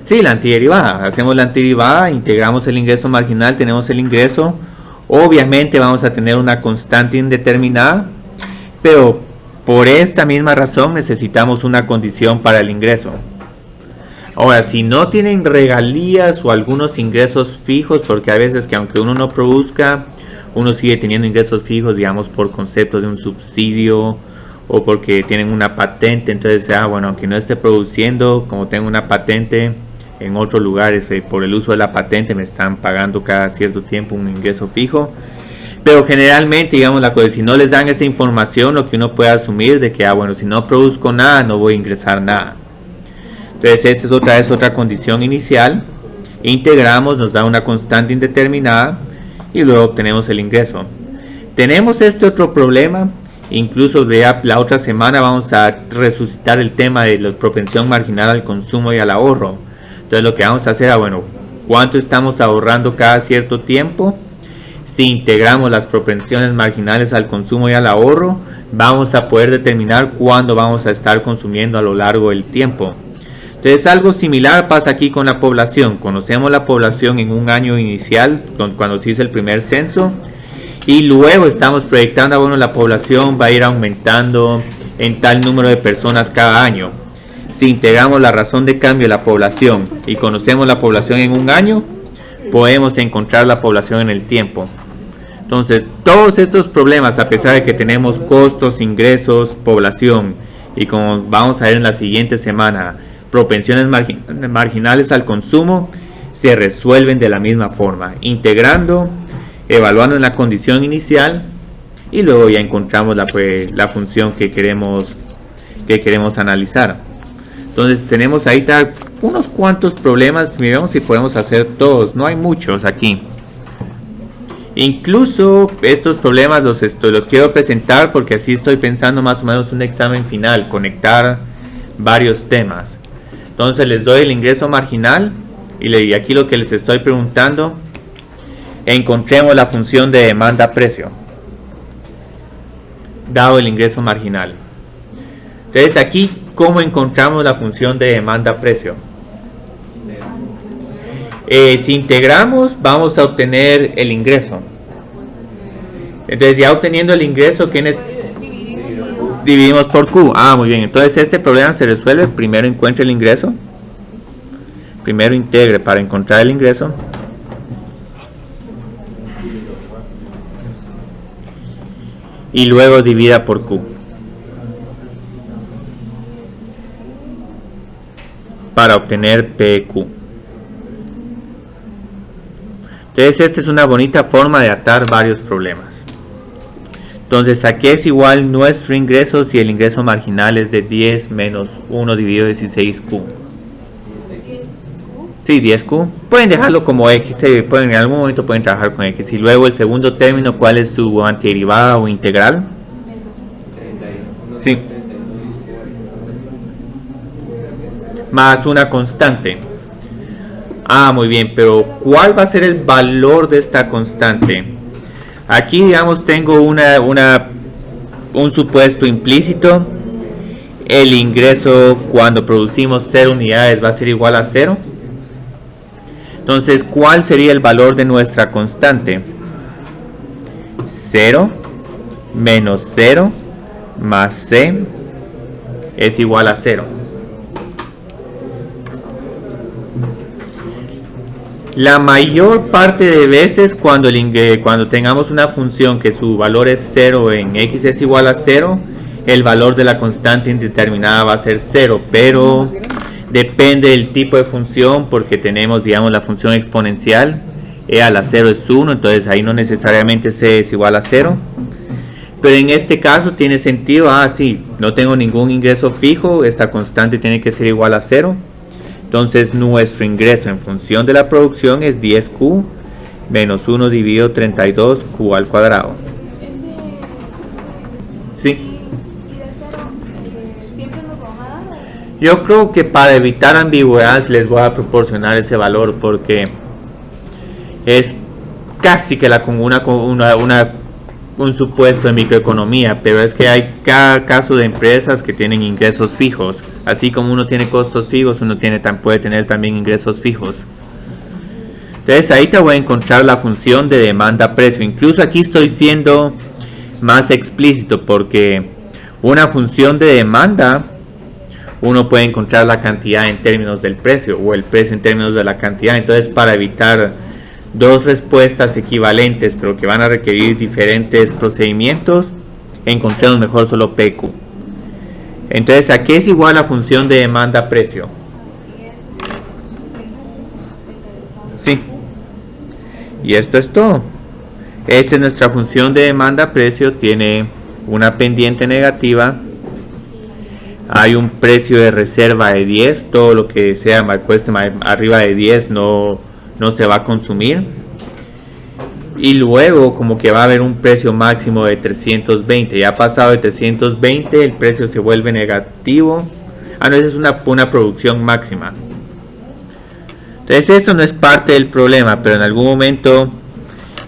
Sí, la antiderivada. Hacemos la antiderivada, integramos el ingreso marginal, tenemos el ingreso. Obviamente vamos a tener una constante indeterminada, pero por esta misma razón necesitamos una condición para el ingreso. Ahora, si no tienen regalías o algunos ingresos fijos, porque hay veces que aunque uno no produzca, uno sigue teniendo ingresos fijos, digamos por concepto de un subsidio o porque tienen una patente, entonces bueno, aunque no esté produciendo, como tengo una patente en otros lugares, por el uso de la patente me están pagando cada cierto tiempo un ingreso fijo. Pero generalmente, digamos, si no les dan esa información, lo que uno puede asumir de que, bueno, si no produzco nada, no voy a ingresar nada. Entonces, esta es otra condición inicial. Integramos, nos da una constante indeterminada y luego obtenemos el ingreso. Tenemos este otro problema, incluso la otra semana vamos a resucitar el tema de la propensión marginal al consumo y al ahorro. Entonces, lo que vamos a hacer es, bueno, ¿cuánto estamos ahorrando cada cierto tiempo? si integramos las propensiones marginales al consumo y al ahorro, vamos a poder determinar cuándo vamos a estar consumiendo a lo largo del tiempo. Entonces algo similar pasa aquí con la población. Conocemos la población en un año inicial, cuando se hizo el primer censo, y luego estamos proyectando, bueno, la población va a ir aumentando en tal número de personas cada año. Si integramos la razón de cambio de la población y conocemos la población en un año, podemos encontrar la población en el tiempo. Entonces, todos estos problemas, a pesar de que tenemos costos, ingresos, población, y como vamos a ver en la siguiente semana, propensiones marginales al consumo, se resuelven de la misma forma, integrando, evaluando en la condición inicial, y luego ya encontramos la función que queremos analizar. Entonces tenemos ahí unos cuantos problemas. Miremos si podemos hacer todos, no hay muchos aquí. Incluso estos problemas los quiero presentar porque así estoy pensando más o menos un examen final, conectar varios temas. Entonces les doy el ingreso marginal y aquí lo que les estoy preguntando, encontremos la función de demanda-precio dado el ingreso marginal. Entonces aquí, ¿cómo encontramos la función de demanda-precio? Si integramos, vamos a obtener el ingreso. Entonces ya obteniendo el ingreso, dividimos por Q. Ah, muy bien. Entonces este problema se resuelve. Primero encuentre el ingreso. Primero integre para encontrar el ingreso. Y luego divida por Q. Para obtener PQ. Entonces esta es una bonita forma de atar varios problemas. Entonces aquí es igual nuestro ingreso si el ingreso marginal es de 10 menos 1 dividido 16Q. Sí, 10Q. Pueden dejarlo como X, en algún momento pueden trabajar con X. Y luego el segundo término, ¿cuál es su antiderivada o integral? Sí. Más una constante. Ah, muy bien, pero ¿cuál va a ser el valor de esta constante? Aquí, digamos, tengo un supuesto implícito. El ingreso cuando producimos 0 unidades va a ser igual a 0. Entonces, ¿cuál sería el valor de nuestra constante? 0 menos 0 más C es igual a 0. La mayor parte de veces cuando tengamos una función que su valor es 0 en x es igual a 0, el valor de la constante indeterminada va a ser 0, pero depende del tipo de función, porque tenemos, digamos, la función exponencial, e a la 0 es 1, entonces ahí no necesariamente c es igual a 0. Pero en este caso tiene sentido, sí, no tengo ningún ingreso fijo, esta constante tiene que ser igual a 0. Entonces nuestro ingreso en función de la producción es 10Q menos 1 dividido 32Q al cuadrado. Sí. Yo creo que para evitar ambigüedades les voy a proporcionar ese valor porque es casi que un supuesto de microeconomía, pero es que hay cada caso de empresas que tienen ingresos fijos. Así como uno tiene costos fijos, uno puede tener también ingresos fijos. Entonces ahí te voy a encontrar la función de demanda-precio. Incluso aquí estoy siendo más explícito porque una función de demanda, uno puede encontrar la cantidad en términos del precio o el precio en términos de la cantidad. Entonces, para evitar dos respuestas equivalentes pero que van a requerir diferentes procedimientos, encontremos mejor solo PQ. Entonces, ¿a qué es igual la función de demanda-precio? Sí. Y esto es todo. Esta es nuestra función de demanda-precio. Tiene una pendiente negativa. Hay un precio de reserva de 10. Todo lo que sea cueste arriba de 10 no se va a consumir. Y luego como que va a haber un precio máximo de 320. Ya pasado de 320 el precio se vuelve negativo. No, esa es una producción máxima. Entonces esto no es parte del problema, pero en algún momento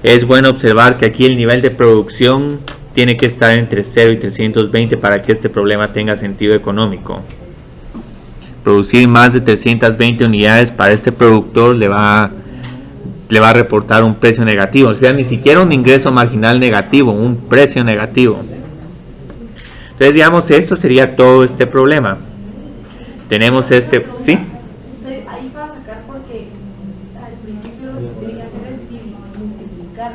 es bueno observar que aquí el nivel de producción tiene que estar entre 0 y 320 para que este problema tenga sentido económico. Producir más de 320 unidades para este productor le va a reportar un precio negativo, o sea, ni siquiera un ingreso marginal negativo, un precio negativo. Entonces, digamos, esto sería todo este problema. Tenemos este, ¿sí? Ahí para sacar, porque al principio lo que se tiene que hacer es multiplicar.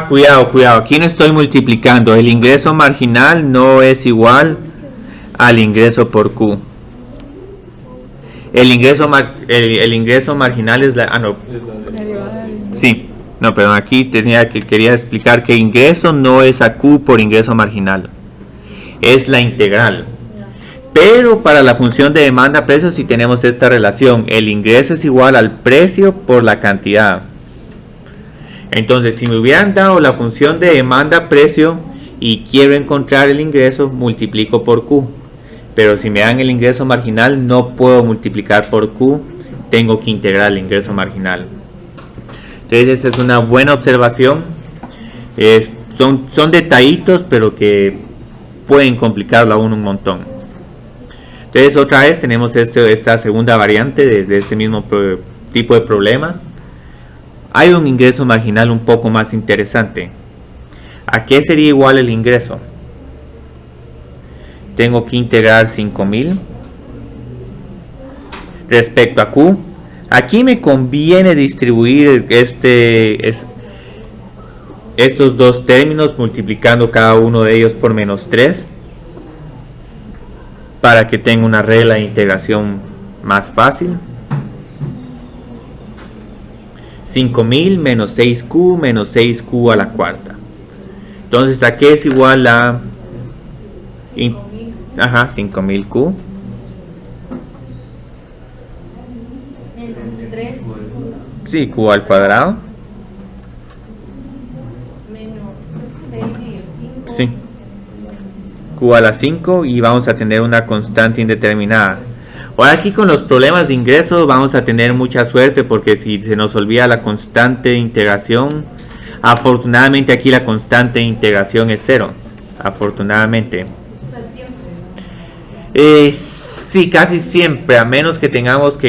Cuidado, aquí no estoy multiplicando. El ingreso marginal no es igual al ingreso por Q. El ingreso marginal es la... Sí, no, pero aquí quería explicar que ingreso no es a Q por ingreso marginal, es la integral. Pero para la función de demanda-precio sí tenemos esta relación, el ingreso es igual al precio por la cantidad. Entonces, si me hubieran dado la función de demanda-precio y quiero encontrar el ingreso, multiplico por Q. Pero si me dan el ingreso marginal, no puedo multiplicar por Q, tengo que integrar el ingreso marginal. Entonces, esa es una buena observación. Son detallitos, pero que pueden complicarlo aún un montón. Entonces, otra vez tenemos esta segunda variante de este mismo tipo de problema. Hay un ingreso marginal un poco más interesante. ¿A qué sería igual el ingreso? Tengo que integrar 5000 respecto a Q. Aquí me conviene distribuir estos dos términos multiplicando cada uno de ellos por menos 3 para que tenga una regla de integración más fácil. 5000 menos 6Q menos 6Q a la cuarta. Entonces, ¿a qué es igual a 5000Q? Menos 3. Sí, Q al cuadrado. Menos 6 y 5. Sí. Q a la 5 y vamos a tener una constante indeterminada. Ahora aquí con los problemas de ingresos vamos a tener mucha suerte porque si se nos olvida la constante de integración, afortunadamente aquí la constante de integración es 0. Afortunadamente. Sí, casi siempre, a menos que tengamos que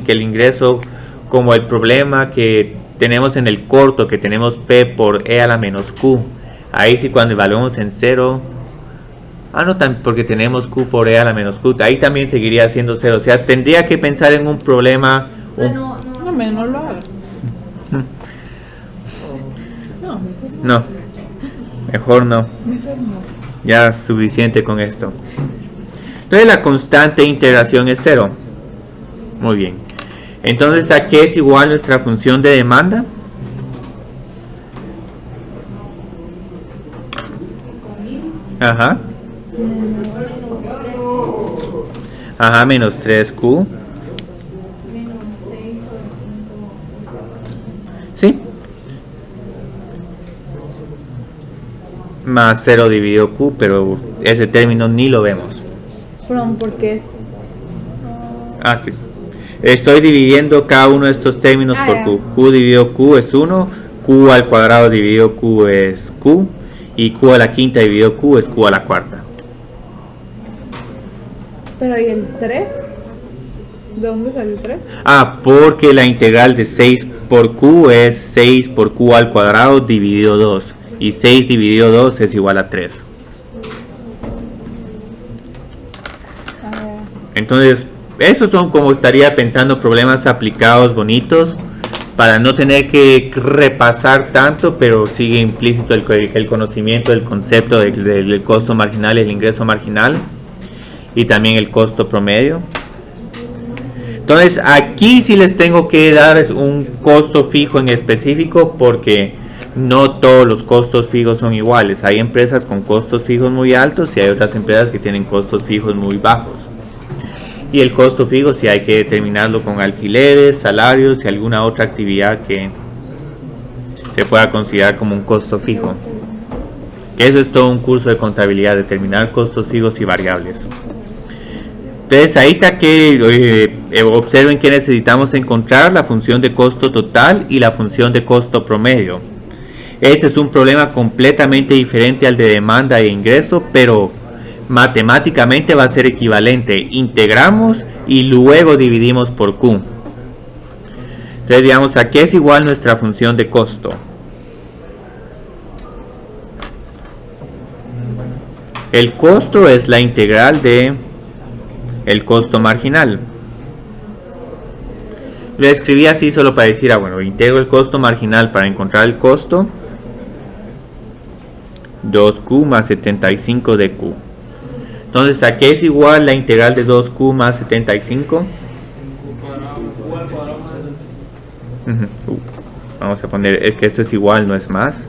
el ingreso, como el problema que tenemos en el corto, que tenemos P por E a la menos Q. Ahí sí cuando evaluemos en 0, porque tenemos Q por E a la menos Q, ahí también seguiría siendo 0. O sea, tendría que pensar en un problema... No lo haga. No, mejor no. Ya es suficiente con esto. Entonces la constante de integración es 0. Muy bien. Entonces, ¿a qué es igual nuestra función de demanda? Menos 3Q. Menos 6 o 5. Sí. Más 0 dividido Q, pero ese término ni lo vemos. Porque es... Sí. Estoy dividiendo cada uno de estos términos por Q. Q dividido Q es 1, Q al cuadrado dividido Q es Q, y Q a la quinta dividido Q es Q a la cuarta. Pero ¿y el 3? ¿De dónde salió el 3? Porque la integral de 6 por Q es 6 por Q al cuadrado dividido 2, y 6 dividido 2 es igual a 3. Entonces, esos son como estaría pensando problemas aplicados bonitos para no tener que repasar tanto, pero sigue implícito el conocimiento del concepto del costo marginal y el ingreso marginal y también el costo promedio. Entonces, aquí sí les tengo que dar un costo fijo en específico porque no todos los costos fijos son iguales. Hay empresas con costos fijos muy altos y hay otras empresas que tienen costos fijos muy bajos. Y el costo fijo sí hay que determinarlo con alquileres, salarios y alguna otra actividad que se pueda considerar como un costo fijo. Eso es todo un curso de contabilidad, determinar costos fijos y variables. Entonces ahí está que observen que necesitamos encontrar la función de costo total y la función de costo promedio. Este es un problema completamente diferente al de demanda e ingreso, pero matemáticamente va a ser equivalente. Integramos y luego dividimos por Q. Entonces digamos, ¿a qué es igual nuestra función de costo? El costo es la integral de el costo marginal. Lo escribí así solo para decir, bueno, integro el costo marginal para encontrar el costo. 2Q más 75 de Q. Entonces, ¿a qué es igual la integral de 2Q más 75? Vamos a poner, es que esto es igual, no es más.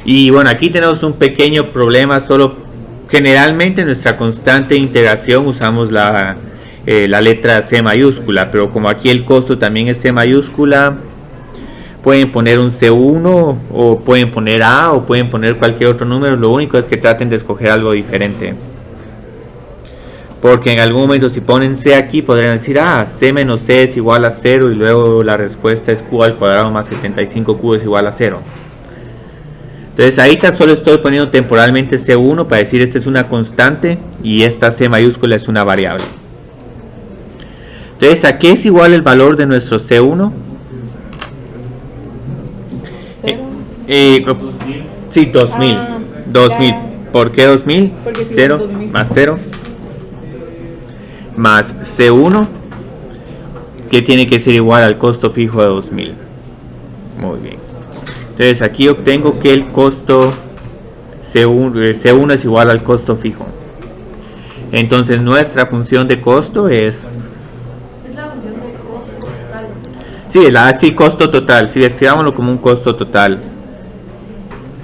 Y bueno, aquí tenemos un pequeño problema, solo generalmente en nuestra constante de integración usamos la letra C mayúscula, pero como aquí el costo también es C mayúscula, pueden poner un C1 o pueden poner A o pueden poner cualquier otro número. Lo único es que traten de escoger algo diferente, porque en algún momento si ponen C aquí podrían decir C menos C es igual a 0 y luego la respuesta es Q al cuadrado más 75Q es igual a 0. Entonces ahí solo estoy poniendo temporalmente C1 para decir esta es una constante y esta C mayúscula es una variable. Entonces, ¿a qué es igual el valor de nuestro C1? 0. Sí, 2000. 2000. ¿Por qué 2000? Porque sí, 0 2000. más 0 más C1, que tiene que ser igual al costo fijo de 2000. Muy bien. Entonces aquí obtengo que el costo C1 es igual al costo fijo. Entonces nuestra función de costo es la función de costo total. Sí, costo total. Sí, escribámoslo como un costo total.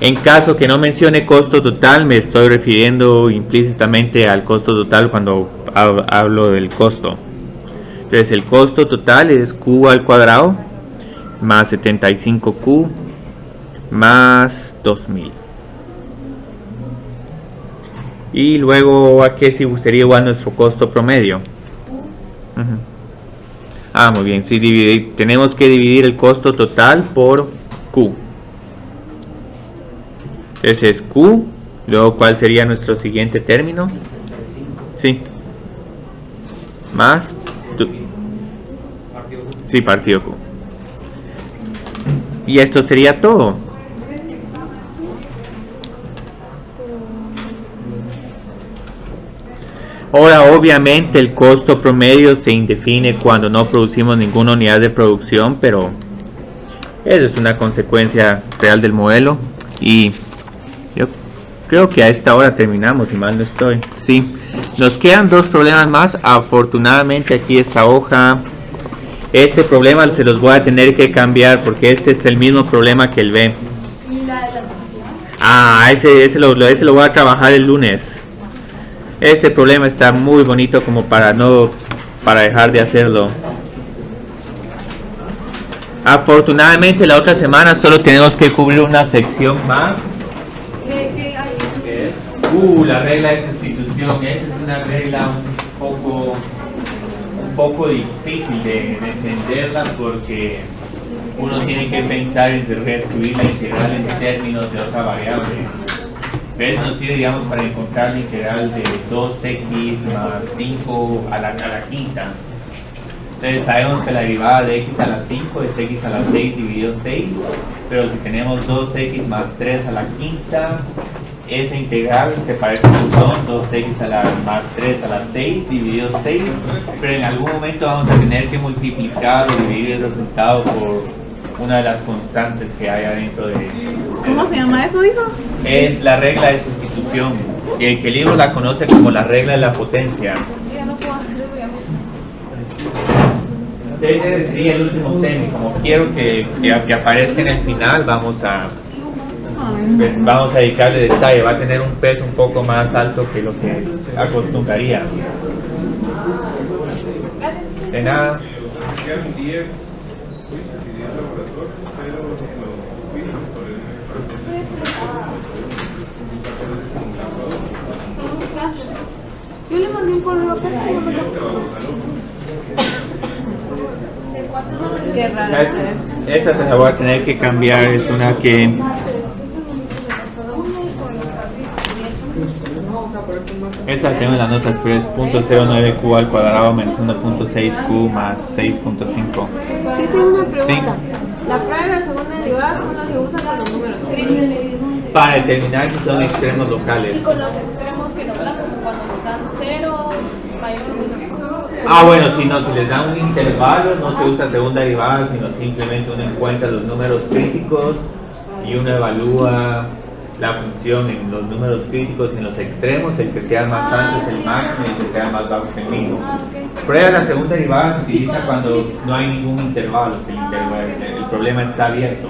En caso que no mencione costo total, me estoy refiriendo implícitamente al costo total cuando hablo del costo. Entonces el costo total es Q al cuadrado más 75Q más 2000. Y luego, ¿a qué sería igual nuestro costo promedio? Muy bien, sí, tenemos que dividir el costo total por Q. Ese es Q. Luego, ¿cuál sería nuestro siguiente término? Sí. Más. Sí, partido Q. Y esto sería todo. Ahora, obviamente, el costo promedio se indefine cuando no producimos ninguna unidad de producción, pero eso es una consecuencia real del modelo. Y yo creo que a esta hora terminamos, si mal no estoy. Sí, nos quedan dos problemas más. Afortunadamente, aquí esta hoja, este problema se los voy a tener que cambiar porque este es el mismo problema que el B. ¿Y la de la Ese lo voy a trabajar el lunes. Este problema está muy bonito como para dejar de hacerlo. Afortunadamente la otra semana solo tenemos que cubrir una sección más. ¿Qué hay? ¿Qué es? La regla de sustitución. Esa es una regla un poco difícil de entenderla porque uno tiene que pensar en reescribir la integral en términos de otra variable. Pero eso nos sirve, digamos, para encontrar la integral de 2x más 5 a la quinta. Entonces sabemos que la derivada de x a la 5 es x a la 6 dividido 6, pero si tenemos 2x más 3 a la quinta, esa integral se parece un montón, 2x a la más 3 a la 6 dividido 6, pero en algún momento vamos a tener que multiplicar o dividir el resultado por una de las constantes que hay adentro de... ¿Cómo se llama eso, hijo? Es la regla de sustitución, que el libro la conoce como la regla de la potencia. Ya no puedo hacerlo, Ese sería el último tema. Como quiero que aparezca en el final, vamos a dedicarle detalle. Va a tener un peso un poco más alto que lo que acostumbraría. De nada. Yo le mandé un correo a Pedro. Qué raro es. Esta se la voy a tener que cambiar, es una que esta la tengo en las notas, pero es .09q al cuadrado menos 1.6q más 6.5. Yo tengo una pregunta. Sí. La prueba y la segunda derivada solo se usa con los números críticos. Para determinar si son extremos Y locales. con los extremos que nos dan, como cuando nos dan 0, mayor o menor. Ah, bueno, si les dan un intervalo, no se usa segunda derivada, sino simplemente uno encuentra los números críticos y uno evalúa la función en los números críticos y en los extremos, el que sea más alto es el máximo y el que sea más bajo es el mínimo. Prueba la segunda derivada se utiliza cuando no hay ningún intervalo, el problema está abierto.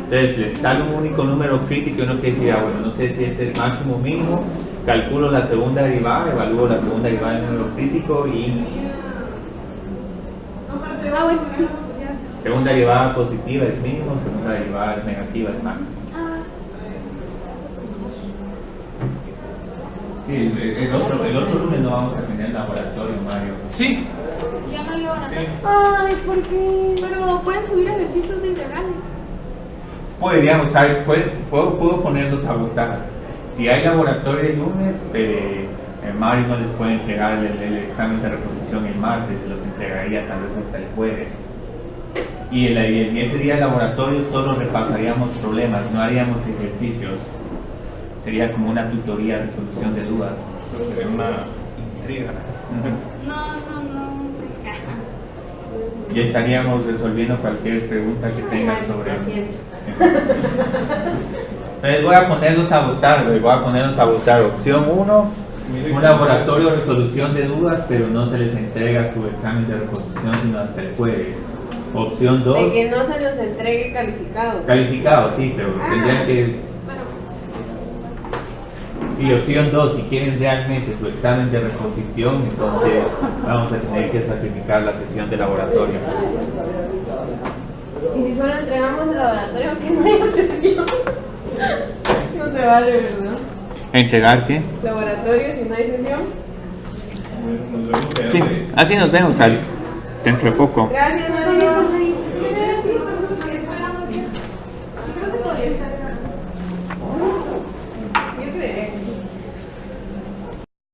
Entonces les sale un único número crítico y uno quiere decir, bueno, no sé si este es máximo o mínimo, calculo la segunda derivada, evalúo la segunda derivada del número crítico y Bueno, sí, gracias. segunda derivada positiva es mínimo, segunda derivada es negativa es máximo. Sí, el otro lunes no vamos a tener laboratorio, Mario. Sí. Ya no le van a hacer. Sí. Ay, ¿por qué? Pero pueden subir ejercicios de integrales. Podríamos, puedo ponerlos a votar. Si hay laboratorio el lunes, Mario no les puede entregar el examen de reposición el martes, se los entregaría tal vez hasta el jueves. Y ese día de laboratorio solo repasaríamos problemas, no haríamos ejercicios. Sería como una tutoría de resolución de dudas. Sería una intriga. No sé. Ya estaríamos resolviendo cualquier pregunta que tengan sobre. Les voy a ponerlos a votar. Opción 1, un laboratorio de resolución de dudas, pero no se les entrega su examen de reposición sino hasta el jueves. Opción 2. De que no se los entregue calificado. Calificado, sí, pero tendrían que. Y opción 2, si quieren realmente su examen de reposición, entonces vamos a tener que sacrificar la sesión de laboratorio. Y si solo entregamos el laboratorio, que no haya sesión. No se vale, ¿verdad? ¿Entregar qué? Laboratorio, si no hay sesión. Sí, así nos vemos dentro de poco. Gracias, Mario.